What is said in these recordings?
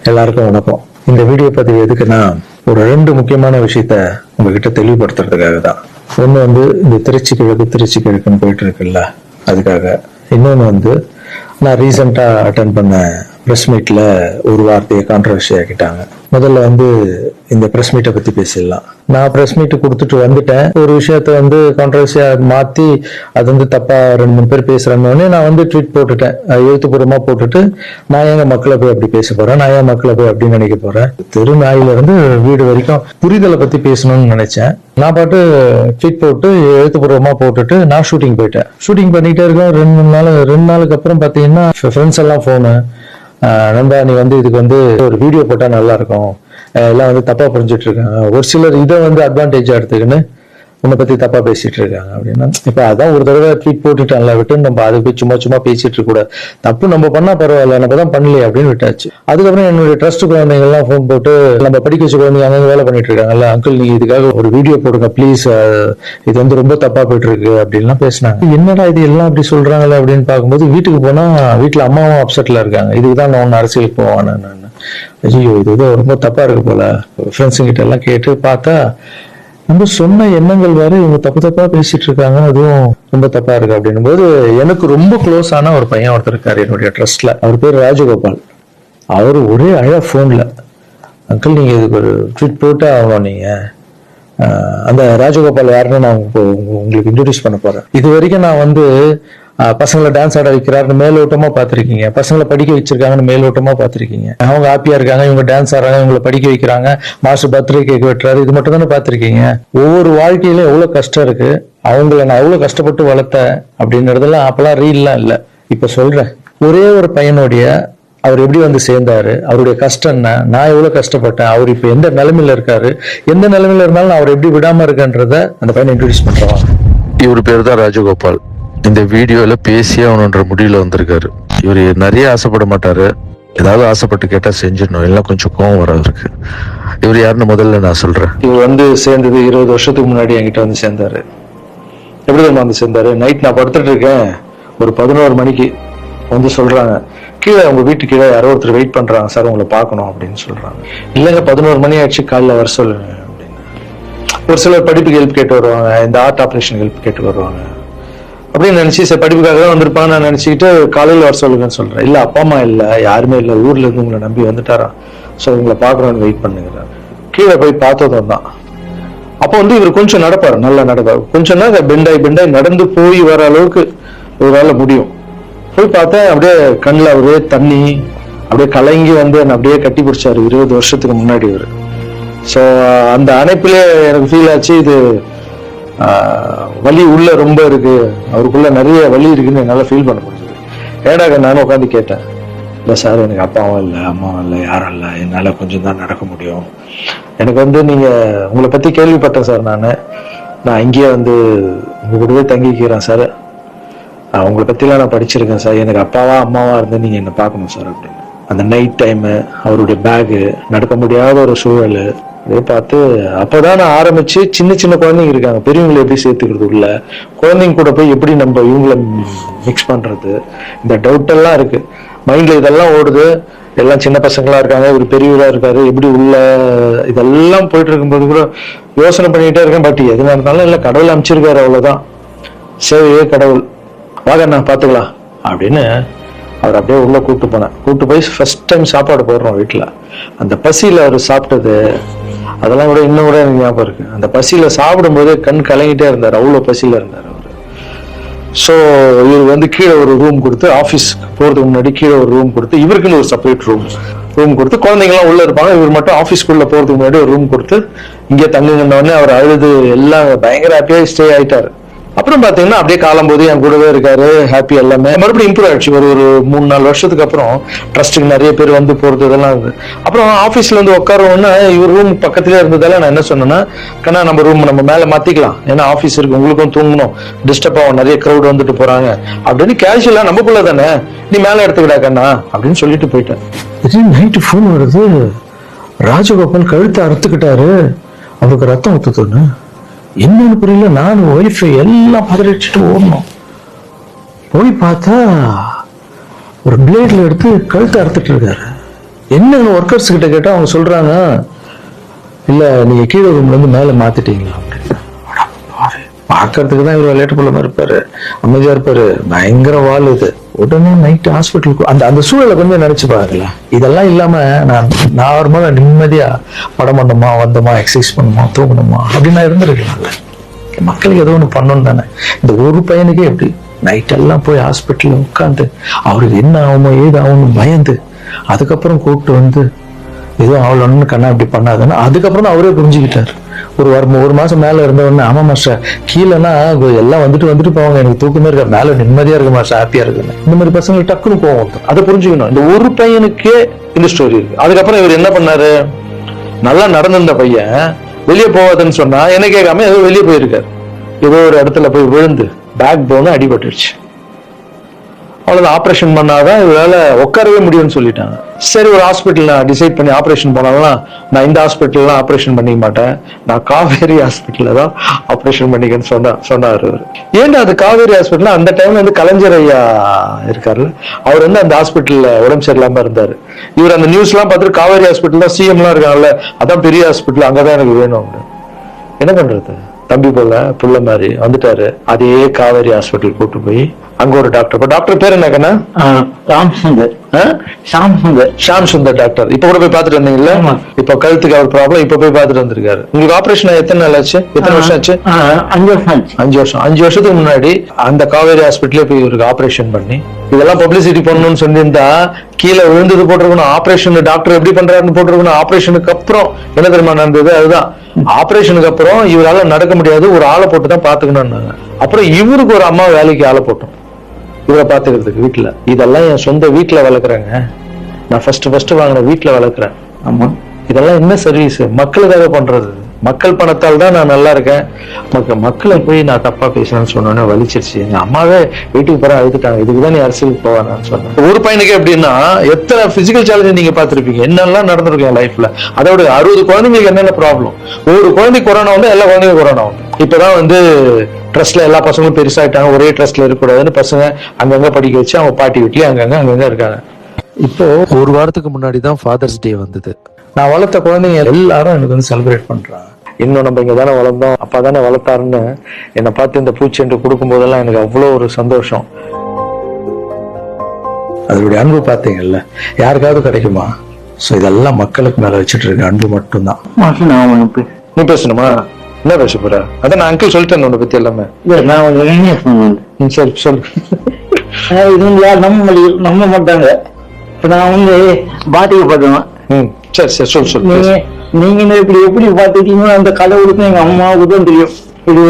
எல்லாருக்கும் வணக்கம். இந்த வீடியோ பதிவு எதுக்குன்னா, ஒரு 2 முக்கியமான விஷயத்த உங்ககிட்ட தெளிவுபடுத்துறதுக்காக தான். ஒண்ணு இந்த திருச்சி கிழக்குன்னு போயிட்டு இருக்குல்ல, அதுக்காக. இன்னொன்னு நான் ரீசெண்டா அட்டென்ட் பண்ண பிரஸ் மீட்ல ஒரு வார்த்தையை கான்ட்ரவர்சி ஆக்கிட்டாங்க. முதல்ல இந்த பிரஸ் மீட்டை பத்தி பேசிடலாம். நான் பிரஸ் மீட் கொடுத்துட்டு வந்துட்டேன். ஒரு விஷயத்த கான்ட்ரவர்சியா மாத்தி அது தப்பா 2-3 பேர் பேசுறாங்கன்னு நான் ட்வீட் போட்டுட்டேன். எழுத்துப்பூர்வமா போட்டுட்டு, நான் ஏங்க மக்களை போய் அப்படி பேச போறேன், நான் ஏன் மக்களை போய் அப்படின்னு நினைக்க போறேன். தெருநாயில இருந்து வீடு வரைக்கும் புரிதலை பத்தி பேசணும்னு நினைச்சேன். நான் பாட்டு ட்வீட் போட்டு எழுத்துப்பூர்வமா போட்டுட்டு நான் ஷூட்டிங் போயிட்டேன். ஷூட்டிங் பண்ணிட்டே இருக்கேன். 2 நாளுக்கு அப்புறம் பாத்தீங்கன்னா ஃப்ரெண்ட்ஸ் எல்லாம் போனு, நண்பா நீ இதுக்கு ஒரு வீடியோ போட்டா நல்லா இருக்கும், எல்லாம் தப்பா புரிஞ்சுட்டு இருக்காங்க, ஒரு சிலர் இதை அட்வான்டேஜா எடுத்துக்கின்னு உன்னை பத்தி தப்பா பேசிட்டு இருக்காங்க அப்படின்னா, இப்ப அதான் ஒரு தடவை ட்வீட் போட்டுட்டான்ல, விட்டு நம்ம அதை போய் சும்மா பேசிட்டு இருக்க கூடாது. தப்பு நம்ம பண்ணா பரவாயில்ல, நம்ம தான் பண்ணலையே அப்படின்னு விட்டாச்சு. அதுக்கப்புறம் என்னுடைய ட்ரஸ்ட் குழந்தைங்க எல்லாம் போன் போட்டு, நம்ம படிக்க வச்ச குழந்தைங்க அங்கே வேலை பண்ணிட்டு இருக்காங்கல்ல, அங்கிள் நீங்க இதுக்காக ஒரு வீடியோ போடுங்க ப்ளீஸ், இது ரொம்ப தப்பா போயிட்டு இருக்கு அப்படின்லாம் பேசினாங்க. என்னடா இது எல்லாம் அப்படி சொல்றாங்களே அப்படின்னு பார்க்கும்போது, வீட்டுக்கு போனா வீட்டுல அம்மாவும் அப்செட்ல இருக்காங்க. இதுக்குதான் நான் ஒன்னு அரசியலுக்கு போவானு. ஐயோ இது ரொம்ப தப்பா இருக்கு போல. ஃப்ரெண்ட்ஸுங்க கிட்ட எல்லாம் கேட்டு பார்த்தா, நம்ம சொன்ன எண்ணங்கள் வேற, இவங்க தப்பா பேசிட்டு இருக்காங்க, அதுவும் ரொம்ப தப்பா இருக்கு அப்படின்னும் போது, எனக்கு ரொம்ப க்ளோஸ் ஆன ஒரு பையன் ஒருத்தர் இருக்காரு என்னுடைய ட்ரஸ்ட்ல. அவர் பேர் ராஜகோபால். அவரு ஒரே போன்ல, அங்கிள் நீங்க இதுக்கு ஒரு ட்வீட் போட்டு ஆகணும், நீங்க அந்த ராஜகோபால் யாருன்னு நான் உங்களுக்கு இன்ட்ரோடியூஸ் பண்ண போறேன். இது வரைக்கும் நான் பசங்களை டான்ஸ் ஆட வைக்கிறாருன்னு மேலோட்டமா பாத்திருக்கீங்க, பசங்களை படிக்க வச்சிருக்காங்கன்னு மேலோட்டமா பாத்திருக்கீங்க, அவங்க ஹாப்பியா இருக்காங்க, இவங்க டான்ஸ் ஆடுறாங்க, இவங்களை படிக்க வைக்கிறாங்க, மாஸ்டர் பர்த்டே கேக் வெட்டுறாரு, இது மட்டும் தானே பாத்திருக்கீங்க. ஒவ்வொரு வாழ்க்கையிலும் எவ்வளவு கஷ்டம் இருக்கு, அவங்கள நான் எவ்வளவு கஷ்டப்பட்டு வளர்த்தேன் அப்படின்றதெல்லாம் அப்பெல்லாம் ரீல்லாம் இல்ல. இப்ப சொல்றேன், ஒரே ஒரு பையனுடைய அவர் எப்படி சேர்ந்தாரு, அவருடைய கஷ்டம் என்ன, நான் எவ்வளவு கஷ்டப்பட்டேன், அவர் இப்ப எந்த நிலைமையில இருக்காரு, எந்த நிலைமையில இருந்தாலும் அவர் எப்படி விடாம இருக்குன்றத அந்த பையனை இன்ட்ரோடியூஸ் பண்றோம். இவர் பேர் தான் ராஜகோபால். இந்த வீடியோல பேசியே அவனுன்ற முடிவுல வந்திருக்காரு. இவர் நிறைய ஆசைப்பட மாட்டாரு, ஏதாவது ஆசைப்பட்டு கேட்டா செஞ்சிடணும், எல்லாம் கொஞ்சம் கோவம் வர இருக்கு. இவர் யாருன்னு முதல்ல நான் சொல்றேன். இவர் சேர்ந்தது 20 வருஷத்துக்கு முன்னாடி என்கிட்ட சேர்ந்தாரு. எப்படி தான் சேர்ந்தாரு, நைட் நான் படுத்துட்டு இருக்கேன், ஒரு 11 மணிக்கு சொல்றாங்க, கீழே உங்க வீட்டு கீழே யாரோ ஒருத்தர் வெயிட் பண்றாங்க சார், உங்களை பார்க்கணும் அப்படின்னு சொல்றாங்க. இல்லைங்க 11 மணி ஆயிடுச்சு, காலைல வர சொல்லுங்க அப்படின்னு. ஒரு சிலர் படிப்புக்கு ஹெல்ப் கேட்டு வருவாங்க, இந்த ஆர்ட் ஆப்ரேஷன் ஹெல்ப் கேட்டு வருவாங்க அப்படின்னு நினைச்சு, சார் படிப்புக்காக தான் வந்திருப்பாங்க நான் நினைச்சுக்கிட்டு காலையில வர சொல்லுங்கன்னு சொல்றேன். இல்ல அப்பா அம்மா இல்ல, யாருமே இல்ல, ஊர்ல இருந்து உங்களை நம்பி வந்துட்டாரா, சோ உங்களை பாக்குறோன்னு வெயிட் பண்ணுங்கிறார். கீழே போய் பார்த்ததும் தான். அப்போ இவர் கொஞ்சம் நடப்பாரு, நல்லா நடப்பாரு. கொஞ்சம் தான் பெண்டாய் நடந்து போய் வர அளவுக்கு ஒரு வேலை முடியும். போய் பார்த்தேன், அப்படியே கண்ணில் அப்படியே தண்ணி, அப்படியே கலங்கி என்ன அப்படியே கட்டி பிடிச்சாரு. 20 வருஷத்துக்கு முன்னாடி இவர். ஸோ அந்த அணைப்பிலே எனக்கு ஃபீல் ஆச்சு, இது வலி உள்ள ரொம்ப இருக்கு, அவருக்குள்ள நிறைய வலி இருக்குன்னு என்னால ஃபீல் பண்ண முடிஞ்சது. ஏடாக நானும் உட்காந்து கேட்டேன், இல்லை சார் எனக்கு அப்பாவும் இல்லை அம்மாவும் இல்லை யாரும் இல்லை, என்னால கொஞ்சம் தான் நடக்க முடியும். எனக்கு நீங்க உங்களை பத்தி கேள்விப்பட்டேன் சார், நான் இங்கேயே உங்க கூடவே தங்கிக்கிறேன் சார், உங்களை பத்திலாம் நான் படிச்சிருக்கேன் சார், எனக்கு அப்பாவா அம்மாவா இருந்து நீங்க என்ன பார்க்கணும் சார் அப்படின்னு. அந்த நைட் டைமு, அவருடைய பேகு, நடக்க முடியாத ஒரு சூழல் அதே பார்த்து அப்பதான் நான் ஆரம்பிச்சு, சின்ன குழந்தைங்க இருக்காங்க, பெரியவங்களை எப்படி சேர்த்துக்கிறது உள்ள, குழந்தைங்க கூட போய் எப்படி நம்ம இவங்களை மிக்ஸ் பண்றது, இந்த டவுட் எல்லாம் இருக்கு மைண்ட்ல. இதெல்லாம் ஓடுது, எல்லாம் சின்ன பசங்களா இருக்காங்க, ஒரு பெரியவரா இருக்காரு, எப்படி உள்ள, இதெல்லாம் போயிட்டு இருக்கும்போது கூட யோசனை பண்ணிட்டே இருக்கேன். பட் எதுனா இருந்தாலும் இல்லை, கடவுள் அமைச்சிருக்காரு, அவ்வளவுதான். சேவையே கடவுள், வாங்க நான் பாத்துக்கலாம் அப்படின்னு அவர் அப்படியே உள்ள கூப்பிட்டு போய் ஃபர்ஸ்ட் டைம் சாப்பாடு போடுறோம் வீட்டுல. அந்த பசியில அவர் சாப்பிட்டது அதெல்லாம் கூட இன்னும் கூட எனக்கு ஞாபகம் இருக்கு. அந்த பசியில சாப்பிடும்போது கண் கலங்கிட்டே இருந்தார், அவ்வளவு பசியில இருந்தார் அவரு. ஸோ இவர் கீழே ஒரு ரூம் கொடுத்து, ஆஃபீஸ் போறதுக்கு முன்னாடி கீழே ஒரு ரூம் கொடுத்து, இவருக்குன்னு ஒரு செப்பரேட் ரூம் கொடுத்து, குழந்தைங்கலாம் உள்ள இருப்பாங்க, இவர் மட்டும் ஆஃபீஸ்க்குள்ள போறதுக்கு முன்னாடி ஒரு ரூம் கொடுத்து இங்கே தங்குங்கன்னே அவர் அழுது எல்லாம் பயங்கர ஹாப்பியா ஸ்டே ஆயிட்டாரு. அப்புறம் பாத்தீங்கன்னா அப்படியே காலம் போது என் கூடவே இருக்காரு, ஹாப்பி. எல்லாமே மறுபடியும் இம்ப்ரூவ் ஆயிடுச்சு. ஒரு 3-4 வருஷத்துக்கு அப்புறம் ட்ரஸ்ட்டுக்கு நிறைய பேர் போறது இதெல்லாம் இருக்கு. அப்புறம் ஆஃபீஸ்ல உட்காரோன்னா, இவர் ரூம் பக்கத்துலேயே இருந்ததால நான் என்ன சொன்னேன்னா, கண்ணா நம்ம மேல மாத்திக்கலாம், ஏன்னா ஆஃபீஸ் இருக்கு, உங்களுக்கும் தூங்கணும், டிஸ்டர்ப் ஆகும், நிறைய க்ரௌட் வந்துட்டு போறாங்க அப்படின்னு கேஷுவலா நமக்குள்ள தானே, நீ மேல எடுத்துக்கிடா கண்ணா அப்படின்னு சொல்லிட்டு போயிட்டேன். நைட்டு ஃபோன் வருது, ராஜகோபால் கழுத்தை அறுத்துக்கிட்டாரு, அவருக்கு ரத்தம் ஊத்துதுன்னு. என்னன்னு புரியல, நானும் ஒய்ஃபை எல்லாம் பதறிச்சுட்டு ஓடணும். போய் பார்த்தா ஒரு பிளேட்ல எடுத்து கழுத்தை அறுத்துட்டு இருக்காரு. என்னன்னு ஒர்க்கர்ஸ் கிட்ட கேட்டா அவங்க சொல்றாங்க, இல்ல நீங்க கீழே ரூம்ல இருந்து மேல மாத்திட்டீங்களா அப்படின்னு. பாக்குறதுக்கு தான் இவர் விளையாட்டு போல மாதிரி இருப்பாரு, அமைதியா இருப்பாரு, பயங்கர வால் இது. உடனே நைட்டு ஹாஸ்பிட்டலுக்கு அந்த அந்த சூழலை கொஞ்சம் நினைச்சு பாருங்களா. இதெல்லாம் இல்லாம நான் நார்மலா நிம்மதியா படம் பண்ணோமா, வந்தோமா, எக்ஸசைஸ் பண்ணுமா, தூங்கணுமா அப்படின்னு நான் இருந்திருக்கலாம்ல. மக்களுக்கு ஏதோ ஒண்ணு பண்ணணும் தானே. இந்த ஒரு பையனுக்கே எப்படி நைட் எல்லாம் போய் ஹாஸ்பிட்டல்ல உட்காந்து அவருக்கு என்ன ஆகுமோ ஏது ஆகும்னு பயந்து, அதுக்கப்புறம் கூப்பிட்டு வந்து எதுவும் அவ்வளோன்னு கண்ணா இப்படி பண்ணாதுன்னு அதுக்கப்புறம் தான் அவரே புரிஞ்சுக்கிட்டாரு. ஒரு மாசம் மேல இருந்தவொடனே, ஆமா மாஸ்டர் கீழேனா எல்லாம் வந்துட்டு போவாங்க, எனக்கு தூக்கமே இருக்க, மேல நிம்மதியா இருக்கு மாஸ்டர், ஹாப்பியா இருக்குன்னு. இந்த மாதிரி பசங்களுக்கு டக்குன்னு போவோம். அதை புரிஞ்சுக்கணும். இந்த ஒரு பையனுக்கே இந்த ஸ்டோரி இருக்கு. அதுக்கப்புறம் இவர் என்ன பண்ணாரு, நல்லா நடந்திருந்த பையன் வெளியே போவாதுன்னு சொன்னா என்ன கேட்காம ஏதோ வெளியே போயிருக்காரு. ஏதோ ஒரு இடத்துல போய் விழுந்து பேக் போன் அடிபட்டுருச்சு. அவ்வளவு ஆபரேஷன் பண்ணாதான் இவரால உட்காரவே முடியும்னு சொல்லிட்டாங்க. சரி, ஒரு ஹாஸ்பிட்டல் நான் டிசைட் பண்ணி ஆபரேஷன் பண்ணலாம், நான் இந்த ஹாஸ்பிட்டல்லாம் ஆபரேஷன் பண்ணிக்க மாட்டேன், நான் காவேரி ஹாஸ்பிட்டல்ல தான் ஆபரேஷன் பண்ணிக்கன்னு சொன்னாரு. ஏன்னா அது காவேரி ஹாஸ்பிட்டல் அந்த டைம்ல வந்து கலைஞர் ஐயா இருக்காருல்ல, அவர் வந்து அந்த ஹாஸ்பிட்டல்ல உடம்பு சரியில்லாம இருந்தாரு. இவர் அந்த நியூஸ் எல்லாம் பார்த்துட்டு காவேரி ஹாஸ்பிட்டல் தான் சிஎம் எல்லாம் இருக்காங்கல்ல, அதான் பெரிய ஹாஸ்பிட்டல், அங்கதான் எனக்கு வேணும். என்ன பண்றது, தம்பி போல புள்ள மாதிரி வந்துட்டாரு. அதே காவேரி ஹாஸ்பிட்டல் கூட்டு போய் அங்க ஒரு டாக்டர், டாக்டர் பேர் என்னக்கண்ணா? ஷாம் சுந்தர் டாக்டர். இப்ப கூட போய் பாத்துட்டு வந்தீங்கல்ல, இப்ப கழுத்துக்கு அவர் ப்ராப்ளம், இப்ப போய் பாத்துட்டு வந்திருக்காரு. உங்களுக்கு ஆபரேஷன் எத்தனை நாள் ஆச்சு, எத்தனை வருஷம் ஆச்சு? 5 வருஷம். 5 வருஷத்துக்கு முன்னாடி அந்த காவேரி ஹாஸ்பிட்டலே போய் இவருக்கு ஆபரேஷன் பண்ணி, இதெல்லாம் பப்ளிசிட்டி பண்ணணும்னு சொல்லியிருந்தா கீழே விழுந்தது போட்டிருக்கணும், ஆபரேஷன் டாக்டர் எப்படி பண்றாருன்னு போட்டிருக்கணும். ஆபரேஷனுக்கு அப்புறம் என்ன தெரியுமா நடந்தது, அதுதான் ஆபரேஷனுக்கு அப்புறம் இவரால நடக்க முடியாது, ஒரு ஆளை போட்டு தான் பாத்துக்கணும்னாங்க. அப்புறம் இவருக்கு ஒரு அம்மா வேலைக்கு ஆளை போட்டோம் இவரை பாத்துக்கிறதுக்கு வீட்டுல. இதெல்லாம் என் சொந்த வீட்டுல வளர்க்குறேங்க, நான் ஃபர்ஸ்ட் வாங்கின வீட்டுல வளர்க்குறேன். ஆமா, இதெல்லாம் என்ன சர்வீஸ், மக்களுக்காக பண்றது. மக்கள் பணத்தால் தான் நான் நல்லா இருக்கேன். மக்களை போய் நான் தப்பா பேசணும்னு சொன்னோன்னே வலிச்சிருச்சு. எங்க அம்மாவே வீட்டுக்கு போற அழுதுட்டாங்க, இதுக்குதான் நீ அரசியலுக்கு போவான்னு சொன்னேன். ஒரு பையனுக்கு எப்படின்னா எத்தனை பிசிக்கல் சேலஞ்ச் நீங்க பாத்துருப்பீங்க, என்னெல்லாம் நடந்திருக்கும் என் லைஃப்ல. அதோட 60 குழந்தைங்களுக்கு என்னென்ன ப்ராப்ளம். ஒரு குழந்தைக்கு கொரோனா வந்து எல்லா குழந்தைக்கும் கொரோனா வந்து. இப்பதான் வந்து ட்ரஸ்ட்ல எல்லா பசங்களும் பெருசாயிட்டாங்க, ஒரே ட்ரஸ்ட்ல இருக்கக்கூடாதுன்னு பசங்க அங்கங்க படிக்க வச்சு அவங்க பாட்டி வீட்லயே அங்கங்க இருக்காங்க. இப்போ ஒரு வாரத்துக்கு முன்னாடி தான் ஃபாதர்ஸ் டே வந்தது. நான் வளர்த்த குழந்தைங்க எல்லாரும் எனக்கு வந்து செலிப்ரேட் பண்றாங்க. இன்னும் நம்ம இங்க தானே வளர்ந்தோம், அப்பா தானே வளர்த்தாருன்னு என்னை பார்த்து இந்த பூச்செண்டு கொடுக்கும் போதெல்லாம் எனக்கு அவ்வளோ ஒரு சந்தோஷம். அதனுடைய அன்பு பார்த்தீங்கல்ல, யாருக்காவது கிடைக்குமா? ஸோ இதெல்லாம் மக்களுக்கு மேல வச்சுட்டு இருக்க அன்பு மட்டும்தான். நீ பேசணுமா? என்ன பேச போற? அதான் நான் அங்கிள் சொல்லிட்டேன் உன்னை பத்தி எல்லாமே. சரி சொல்லு. இது வந்து யார் நம்ப மாட்டாங்க. நான் வந்து பாதிக்கப்படுவேன். சரி சரி சொல்லு. நீங்க இப்படி எப்படி பாத்துட்டீங்களோ அந்த கடவுளுக்கும் எங்க அம்மாவுக்கு தான் தெரியும். இது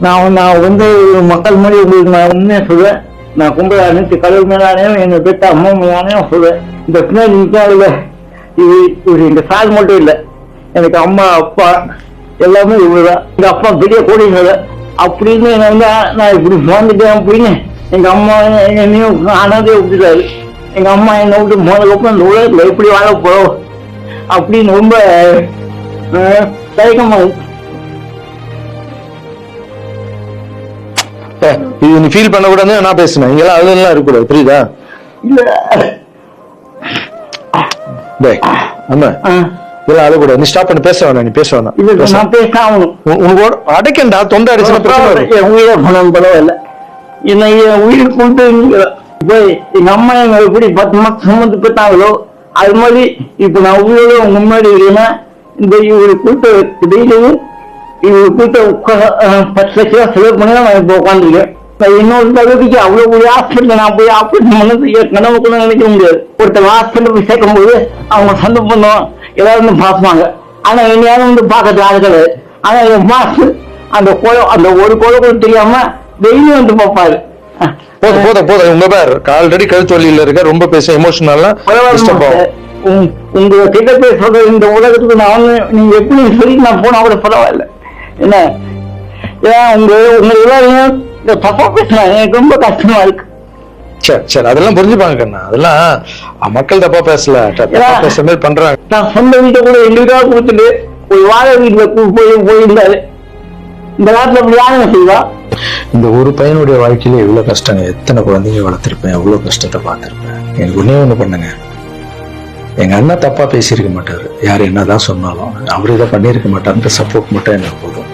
நான் வந்து மக்கள் மாதிரி உங்களுக்கு நான் உண்மையா சொல்றேன். நான் கும்பல அனைத்து கடவுள் மேலானையும் எங்க பெற்ற அம்மா மேலானையும் சொல்றேன். இந்த பின்னாடி நிக்காதுல இது இந்த சால் மட்டும் இல்லை, எனக்கு அம்மா அப்பா எல்லாமே இவ்வளவுதான். எங்க அப்பா பெரிய கோடீஸ்வரர் அப்படின்னு என்ன வந்து நான் இப்படி வாழ்ந்துட்டேன் அப்படின்னு எங்க அம்மா என்னையும் அனாதையை விட்டுட்டாரு. எங்க அம்மா என்னை விட்டு போனதுக்கப்புறம் இந்த உலகத்துல எப்படி வாழ போறோம் அப்படின்னு ரொம்ப தயக்கமா இது நீ ஃபீல் பண்ண கூடாது. நான் பேசுனேன் இங்கெல்லாம் அதெல்லாம் இருக்கக்கூடாது, புரியுதா? இல்ல ஆமா இதெல்லாம் அது கூட நீ ஸ்டாப் பண்ணி பேச வேணாம். நீ பேச வேணாம். நான் பேசணும் உனக்கு அடைக்கண்டா, தொண்டை அடிச்சுன்னா உயிரை போனாலும் பரவாயில்ல. என்ன உயிர் கொண்டு போய் எங்க அம்மா எங்க எப்படி 10 மாசம் சுமந்து பெற்றாங்களோ அது மாதிரி இப்ப நான் உயிரோட உங்க முன்னாடி இருக்கேன்னா இந்த இவரு கூட்ட டெய்லியும் இவரு கூட்ட 10 லட்ச ரூபா செலவு பண்ணி தான் நான் இப்ப உட்காந்துருக்கேன். இன்னொரு தகுதிக்கு அவ்வளவு ஒரு ஹாஸ்பிட்டல் நான் போய் ஆப்ரேஷன் பண்ணது கனவுக்குள்ள நினைக்க முடியாது. ஒருத்தர் ஹாஸ்பிட்டல் போய் சேர்க்கும் போது அவங்க சண்டை பண்ணுவோம், ஏதாவது வந்து பார்ப்பாங்க. ஆனா என்னையாவது வந்து பார்க்கறது ஆள் கிடையாது. ஆனா என் மாசு அந்த ஒரு கோலை கூட தெரியாம டெய்லியும் வந்து பார்ப்பாரு. போதும் உங்க பேர் ஆல்ரெடி கழுத்து வலியில இருக்க, ரொம்ப பேச எமோஷனல் உங்க கிட்ட பேசுறது இந்த உலகத்துக்கு நான் நீங்க எப்படி சொல்லி நான் போனா கூட பரவாயில்ல. என்ன உங்க எல்லாரையும் தப்பா பேசுறாங்க, எனக்கு ரொம்ப கஷ்டமா இருக்கு. சரி அதெல்லாம் புரிஞ்சுப்பாங்க கண்ணா, அதெல்லாம் மக்கள் தப்பா பேசல, பேச மாதிரி பண்றாங்க. நான் சொந்த வீட்டை கூட எங்களுக்காக கொடுத்துட்டு ஒரு வாழை வீட்டுல போயிருந்தாரு. இந்த காலத்துல அப்படி யாருங்க செய்வா? இந்த ஒரு பையனுடைய வாழ்க்கையில எவ்வளவு கஷ்டங்க, எத்தனை குழந்தைங்க வளர்த்திருப்பேன், எவ்வளவு கஷ்டத்தை பார்த்திருப்பேன். எனக்கு ஒன்னே ஒண்ணு பண்ணுங்க, எங்க அண்ணன் தப்பா பேசியிருக்க மாட்டாரு, யார் என்னதான் சொன்னாலும் அவரு இதை பண்ணியிருக்க மாட்டாருன்ற சப்போர்ட் மட்டும் எனக்கு போதும்.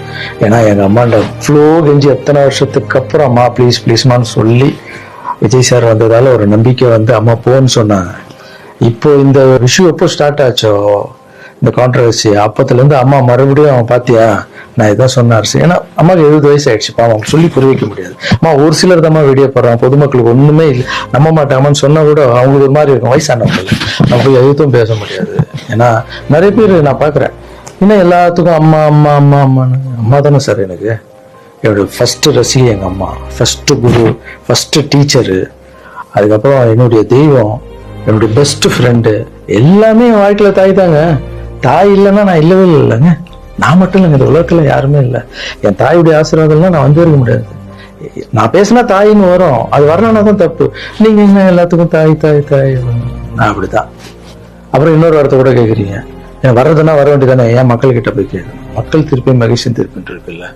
ஏன்னா எங்க அம்மாண்ட ஃப்ளோ கெஞ்சி எத்தனை வருஷத்துக்கு அப்புறம் அம்மா ப்ளீஸ் ப்ளீஸ்மான்னு சொல்லி விஜய் சார் வந்ததால ஒரு நம்பிக்கை வந்து அம்மா போன்னு சொன்னாங்க. இப்போ இந்த விஷயம் எப்போ ஸ்டார்ட் ஆச்சோ இந்த கான்ட்ரவர்சி, அப்பத்துல இருந்து அம்மா மறுபடியும் அவன் பாத்தியா நான் இதான் சொன்னார். ஏன்னா அம்மாவுக்கு 70 வயசு ஆயிடுச்சுப்பா, அவங்க சொல்லி புரிய வைக்க முடியாது. அம்மா ஒரு சிலர் தான் வீடியோ போடுறான், பொதுமக்களுக்கு ஒண்ணுமே இல்லை நம்ப மாட்டாங்கன்னு சொன்னா கூட அவங்களுக்கு ஒரு மாதிரி இருக்கும். வயசானவங்க நம்ம போய் எதுவும் பேச முடியாது. ஏன்னா நிறைய பேர் நான் பாக்குறேன், இன்னும் எல்லாத்துக்கும் அம்மா அம்மா அம்மா அம்மான்னு. அம்மா தானே சார் எனக்கு என்னோட ஃபர்ஸ்ட் ரசிகை, எங்க அம்மா ஃபர்ஸ்ட் குரு, ஃபர்ஸ்ட் டீச்சரு, அதுக்கப்புறம் என்னுடைய தெய்வம், என்னுடைய பெஸ்ட் ஃப்ரெண்டு, எல்லாமே என் வாழ்க்கையில தாய் தாங்க. தாய் இல்லைன்னா நான் இல்லவே இல்லைங்க. நான் மட்டும் இல்லைங்க, இந்த உலகத்துல யாருமே இல்லை. என் தாயுடைய ஆசீர்வாதம்லாம் நான் வந்து இருக்க முடியாது. நான் பேசினா தாயின்னு வரும், அது வரலன்னா தான் தப்பு. நீங்க என்ன எல்லாத்துக்கும் தாய் தாய் தாய், நான் அப்படிதான். அப்புறம் இன்னொரு வார்த்தை கூட கேட்குறீங்க, வர்றதுன்னா வர வேண்டியதானே, ஏன் மக்கள் கிட்ட போய் கேட்கணும்? மக்கள் திருப்பி மகிழ்ச்சி திருப்பிட்டு இருக்குல்ல.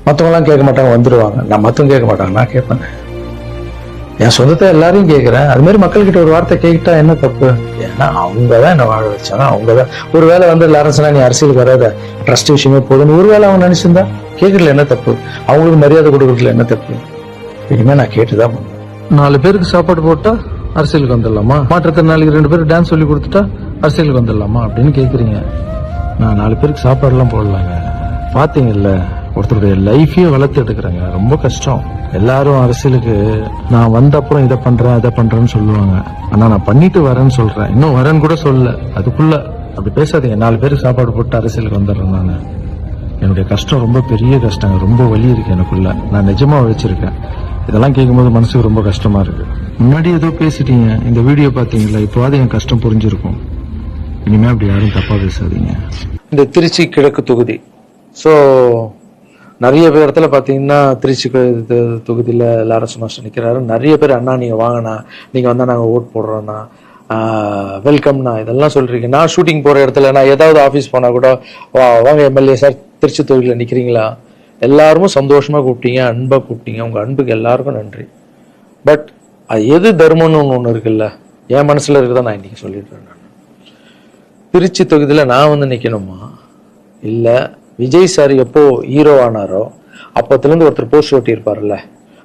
மற்றவங்களாம் கேட்க மாட்டாங்க, வந்துடுவாங்க. நான் மற்றவங்க கேட்க மாட்டாங்க, நான் கேட்பேன். என் சொந்தத்தை எல்லாரையும் கேட்கிறேன். அது மாதிரி மக்கள்கிட்ட ஒரு வார்த்தை கேட்டா என்ன தப்பு? ஏன்னா அவங்கதான் என்ன வாழ வச்சாங்க, அவங்கதான். ஒருவேளை வந்து லாரன்ஸ்னா நீ அரசியலுக்கு வராத, ட்ரஸ்ட் விஷயமே போதுன்னு ஒருவேளை அவங்க நினைச்சிருந்தா கேட்கறதுல என்ன தப்பு? அவங்களுக்கு மரியாதை கொடுக்கறதுல என்ன தப்பு? இனிமே நான் கேட்டுதான் பண்ணுவேன். 4 பேருக்கு சாப்பாடு போட்டா அரசியலுக்கு வந்துடலாமா? மாற்றுத்திறனாளிக்கு 2 பேருக்கு டான்ஸ் சொல்லி கொடுத்துட்டா அரசியலுக்கு வந்துடலாமா அப்படின்னு கேக்குறீங்க. நான் 4 பேருக்கு சாப்பாடு எல்லாம் போடலாங்க. பாத்தீங்கல்ல, ஒருத்தருடைய லைஃபையே வளர்த்து எடுக்கிறாங்க, ரொம்ப கஷ்டம். எல்லாரும் அரசியலுக்கு நான் வந்த அப்புறம் இதை பண்றேன் அதை பண்றேன்னு சொல்லுவாங்க. ஆனா நான் பண்ணிட்டு வரேன்னு சொல்றேன், இன்னும் வரேன்னு கூட சொல்ல. அதுக்குள்ள அப்படி பேசாதீங்க. 4 பேருக்கு சாப்பாடு போட்டு அரசியலுக்கு வந்துடுறேன். நான் என்னுடைய கஷ்டம் ரொம்ப பெரிய கஷ்டங்க, ரொம்ப வலி இருக்கு எனக்குள்ள. நான் நிஜமா வச்சிருக்கேன். இதெல்லாம் கேட்கும்போது மனசுக்கு ரொம்ப கஷ்டமா இருக்கு. முன்னாடி ஏதோ பேசிட்டீங்க, இந்த வீடியோ பாத்தீங்களா, இப்போவாது என் கஷ்டம் புரிஞ்சிருக்கும். இனிமே அப்படி யாரும் தப்பா பேசாதீங்க. இந்த திருச்சி கிழக்கு தொகுதி, ஸோ நிறைய பேர் இடத்துல பார்த்தீங்கன்னா திருச்சி தொகுதியில் லாரன்ஸ் மாஸ்டர் நிற்கிறாரு. நிறைய பேர் அண்ணா நீங்கள் வாங்கினா, நீங்கள் வந்தால் நாங்கள் ஓட் போடுறோண்ணா, வெல்கம்ண்ணா, இதெல்லாம் சொல்கிறீங்க. நான் ஷூட்டிங் போகிற இடத்துல நான் ஏதாவது ஆஃபீஸ் போனால் கூட வாங்க எம்எல்ஏ சார் திருச்சி தொகுதியில் நிற்கிறீங்களா, எல்லாருமே சந்தோஷமாக கூப்பிட்டீங்க, அன்பாக கூப்பிட்டீங்க. உங்கள் அன்புக்கு எல்லாருக்கும் நன்றி. பட் அது எது தர்மம்னு ஒன்று இருக்குல்ல, என் மனசில் இருக்குதா நான் இன்னைக்கு சொல்லிடுறேன். நான் திருச்சி தொகுதியில் நான் வந்து நிற்கணுமா, இல்லை விஜய் சார் எப்போ ஹீரோ ஆனாரோ அப்போத்துலேருந்து ஒருத்தர் போஸ்ட் ஓட்டியிருப்பார்ல,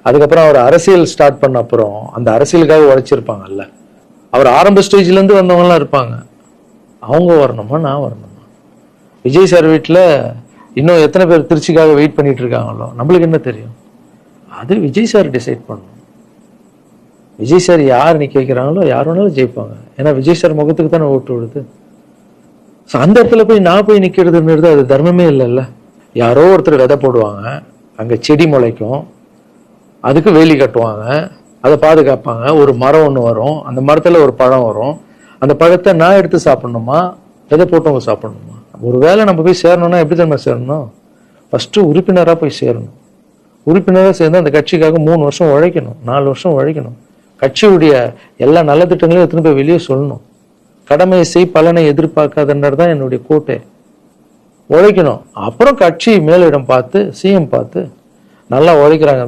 அதுக்கப்புறம் அவர் அரசியல் ஸ்டார்ட் பண்ண அப்புறம் அந்த அரசியலுக்காக உழைச்சிருப்பாங்கல்ல, அவர் ஆரம்ப ஸ்டேஜ்லேருந்து வந்தவங்கலாம் இருப்பாங்க, அவங்க வரணுமா நான் வரணுமா? விஜய் சார் வீட்டில் இன்னும் எத்தனை பேர் திருச்சிக்காக வெயிட் பண்ணிட்டு இருக்காங்களோ நம்மளுக்கு என்ன தெரியும்? அது விஜய் சார் டிசைட் பண்ணணும். விஜய் சார் யார் நிற்க வைக்கிறாங்களோ யார் வேணாலும் ஜெயிப்பாங்க. ஏன்னா விஜய் சார் முகத்துக்கு தானே ஓட்டு விடுது. ஸோ அந்த இடத்துல போய் நான் போய் நிற்கிறதுன்றது அது தர்மமே இல்லைல்ல. யாரோ ஒருத்தர் விதை போடுவாங்க, அங்கே செடி முளைக்கும், அதுக்கு வேலி கட்டுவாங்க, அதை பாதுகாப்பாங்க. ஒரு மரம் ஒன்று வரும், அந்த மரத்தில் ஒரு பழம் வரும். அந்த பழத்தை நான் எடுத்து சாப்பிடணுமா, விதை போட்டவங்க சாப்பிடணுமா? ஒரு வேளை நம்ம போய் சேரணும்னா எப்படி தான் சேரணும்? ஃபஸ்ட்டு உறுப்பினராக போய் சேரணும். உறுப்பினராக சேர்ந்து அந்த கட்சிக்காக 3 வருஷம் உழைக்கணும், 4 வருஷம் உழைக்கணும். கட்சியுடைய எல்லா நல்ல திட்டங்களையும் எடுத்துன்னு போய் வெளியே சொல்லணும். கடமையை செய் பலனை எதிர்பார்க்காதன்றது தான் என்னுடைய கோட்டை. உழைக்கணும். அப்புறம் கட்சி மேலிடம் பார்த்து, சிஎம் பார்த்து நல்லா உழைக்கிறாங்க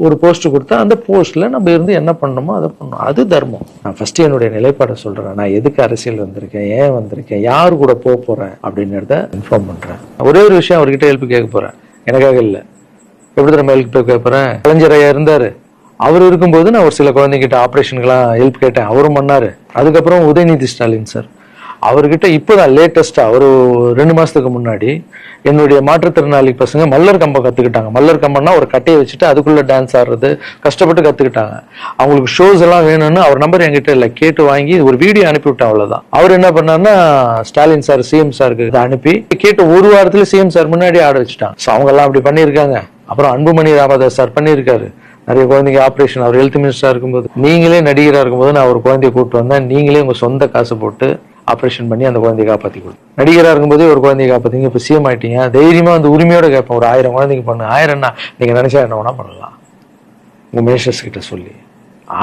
ஒரு போஸ்ட் கொடுத்தா அந்த போஸ்ட்ல நம்ம இருந்து என்ன பண்ணணுமோ அதை பண்ணணும். அது தர்மம். நான் ஃபர்ஸ்ட் என்னுடைய நிலைப்பாடை சொல்றேன். நான் எதுக்கு அரசியல் வந்திருக்கேன், ஏன் வந்திருக்கேன், யாரு கூட போறேன் அப்படின்றத இன்ஃபார்ம் பண்றேன். ஒரே ஒரு விஷயம் அவர்கிட்ட ஹெல்ப் கேட்க போறேன், எனக்காக இல்லை. எப்படி நம்ம ஹெல்ப் கேட்க போறேன்? கலைஞர் ஐயா இருந்தாரு, அவர் இருக்கும்போது நான் ஒரு சில குழந்தைகிட்ட ஆப்ரேஷனுக்கெல்லாம் ஹெல்ப் கேட்டேன், அவரும் பண்ணாரு. அதுக்கப்புறம் உதயநிதி ஸ்டாலின் சார், அவர்கிட்ட இப்போதான் லேட்டஸ்டா ஒரு 2 மாசத்துக்கு முன்னாடி என்னுடைய மாற்றுத்திறனாளி பசங்க மல்லர் கம்பம் கத்துக்கிட்டாங்க. மல்லர் கம்பம்னா ஒரு கட்டையை வச்சுட்டு அதுக்குள்ள டான்ஸ் ஆடுறது கஷ்டப்பட்டு கத்துக்கிட்டாங்க. அவங்களுக்கு ஷோஸ் எல்லாம் வேணும்னு அவர் நம்பர் என்கிட்ட இல்லை, கேட்டு வாங்கி ஒரு வீடியோ அனுப்பி விட்டேன், அவ்வளவுதான். அவர் என்ன பண்ணாருன்னா ஸ்டாலின் சார் சிஎம் சாருக்கு இதை அனுப்பி கேட்டு 1 வாரத்துல சிஎம் சார் முன்னாடி ஆட வச்சுட்டாங்க. அவங்க எல்லாம் அப்படி பண்ணியிருக்காங்க. அப்புறம் அன்புமணி ராமதாஸ் சார் பண்ணியிருக்காரு. நிறைய குழந்தைங்க ஆப்ரேஷன், அவர் ஹெல்த் மினிஸ்டரா இருக்கும்போது, நீங்களே நடிகராக இருக்கும்போது நான் ஒரு குழந்தைய கூப்பிட்டு வந்தேன், நீங்களே உங்க சொந்த காசு போட்டு ஆப்ரேஷன் பண்ணி அந்த குழந்தைய காப்பாற்றி கொடுத்து. நடிகராக இருக்கும்போதே ஒரு குழந்தைய காப்பாற்றிங்க, இப்போ சிஎம் ஆயிட்டீங்க, தைரியமா வந்து உரிமையோட கேட்பேன். ஒரு 1000 குழந்தைங்க பண்ணு, 1000ன்னா நீங்க நினைச்சா என்ன வேணா பண்ணலாம் உங்க மினிஸ்டர்ஸ் கிட்ட சொல்லி.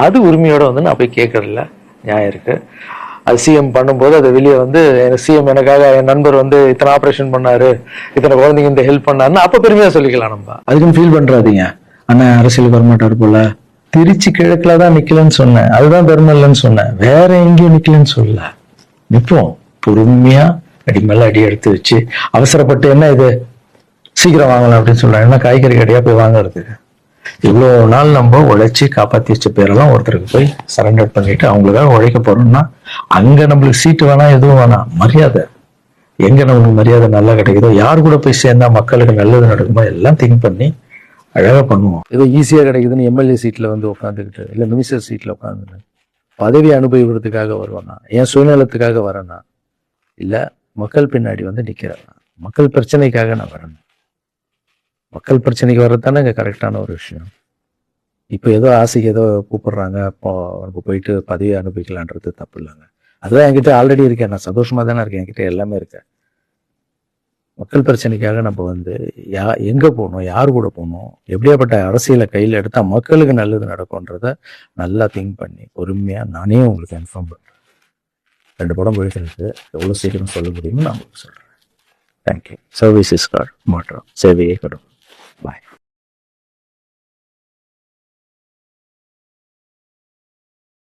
அது உரிமையோட வந்து நான் போய் கேட்கறதுல நியாயம் இருக்கு. அது சிஎம் பண்ணும்போது அதை வெளியே வந்து சிஎம் எனக்காக என் நண்பர் வந்து இத்தனை ஆப்ரேஷன் பண்ணாரு, இத்தனை குழந்தைங்க இந்த ஹெல்ப் பண்ணாருன்னு அப்ப பெருமையா சொல்லிக்கலாம். நம்ம அதுக்குன்னு ஃபீல் பண்றாதீங்க, அண்ணன் அரசியலுக்கு வரமாட்டாரு போல, திருச்சி கிழக்குல தான் நிக்கலன்னு சொன்னேன், அதுதான் தர்மம் இல்லைன்னு சொன்னேன், வேற எங்கேயும் நிக்கலன்னு சொல்லல. நிப்போம் பொறுமையா, அடி மேல அடி எடுத்து வச்சு. அவசரப்பட்டு என்ன இது சீக்கிரம் வாங்கலாம் அப்படின்னு சொல்றாங்க, என்ன காய்கறி கடையா போய் வாங்குறது? இவ்வளோ நாள் நம்ம உழைச்சி காப்பாத்தி வச்ச பேரெல்லாம் ஒருத்தருக்கு போய் சரண்டர் பண்ணிட்டு அவங்களுக்காக உழைக்க போறோம்னா, அங்க நம்மளுக்கு சீட்டு வேணாம், எதுவும் வேணாம், மரியாதை. எங்க நம்மளுக்கு மரியாதை நல்லா கிடைக்குதோ, யார் கூட போய் சேர்ந்தா மக்களுக்கு நல்லது நடக்குமோ எல்லாம் திங்க் பண்ணி அழகா பண்ணுவோம். ஏதோ ஈஸியா கிடைக்குதுன்னு எம்எல்ஏ சீட்ல வந்து உட்காந்துக்கிட்டு, இல்ல மினிஸ்டர் சீட்ல உட்காந்து பதவி அனுபவிக்கிறதுக்காக வருவானா, என் சுயநலத்துக்காக வரேனா, இல்ல மக்கள் பின்னாடி வந்து நிக்கிறேன், மக்கள் பிரச்சனைக்காக நான் வரேன். மக்கள் பிரச்சனைக்கு வர்றது தானே இங்க கரெக்டான ஒரு விஷயம். இப்போ ஏதோ ஆசைக்கு ஏதோ கூப்பிடுறாங்க, அப்போ நம்ம போயிட்டு பதவி அனுபவிக்கலான்றது தப்பு இல்லைங்க. அதுதான் என்கிட்ட ஆல்ரெடி இருக்கேன், நான் சந்தோஷமா தானே இருக்கேன், என்கிட்ட எல்லாமே இருக்கேன். மக்கள் பிரச்சனைக்காக நம்ம வந்து எங்க போகணும், யார் கூட போகணும், எப்படியாப்பட்ட அரசியலை கையில் எடுத்தா மக்களுக்கு நல்லது நடக்கும்ன்றத நல்லா திங்க் பண்ணி பொறுமையா நானே உங்களுக்கு இன்ஃபார்ம் பண்றேன். 2 படம் போயிட்டு எவ்வளவு சீக்கிரம் சொல்ல முடியுமோ நான் உங்களுக்கு சொல்றேன். தேங்க்யூ. சர்வீஸ் இஸ் காட், மாற்றம் சேவையை கடும்.